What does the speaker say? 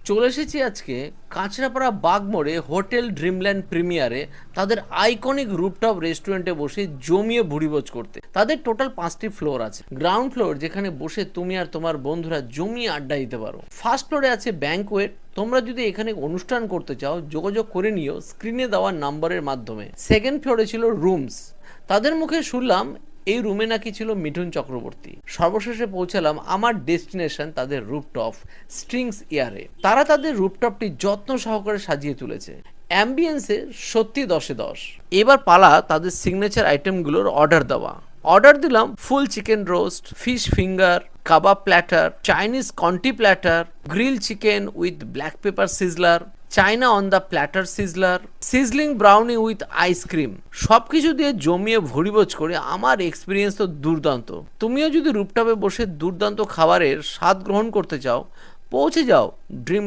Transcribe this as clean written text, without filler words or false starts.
চলে এসেছি আজকে কাঁচরাপাড়া বাগমোড়ে হোটেল ড্রিমল্যান্ড প্রিমিয়ারে তাদের আইকনিক রুফটপ রেস্টুরেন্টে বসে জমিয়ে ভুড়িভোজ করতে। তাদের টোটাল 5টি ফ্লোর আছে। গ্রাউন্ড ফ্লোর যেখানে বসে তুমি আর তোমার বন্ধুরা জমিয়ে আড্ডা দিতে পারো। ফার্স্ট ফ্লোরে আছে ব্যাংকোয়েট। তোমরা যদি এখানে অনুষ্ঠান করতে চাও যোগাযোগ করে নিও স্ক্রিনে দেওয়া নাম্বারের মাধ্যমে। সেকেন্ড ফ্লোরে ছিল রুমস। তাদের মুখে শুনলাম এই রুমে নাকি ছিল মিঠুন চক্রবর্তী। সর্বশেষে পৌঁছালাম আমার ডেস্টিনেশন তাদের রুফটপ স্ট্রিংস ইয়ারে। তারা তাদের রুফটপটি যত্ন সহকারে সাজিয়ে তুলেছে। অ্যাম্বিয়েন্সে সত্যি 10-এ 10। এবার পালা তাদের সিগনেচার আইটেমগুলোর অর্ডার দেওয়া। অর্ডার দিলাম full chicken roast, fish finger, কাবাব platter, Chinese conti platter, grill chicken with black pepper sizzler, China on the platter sizzler, sizzling brownie with ice cream. সবকিছু দিয়ে জমিয়ে ভুড়িভোজ করে আমার এক্সপিরিয়েন্স তো দুর্দান্ত। তুমিও যদি রুফটপে বসে দুর্দান্ত খাবারের স্বাদ গ্রহণ করতে চাও পৌঁছে যাও ড্রিম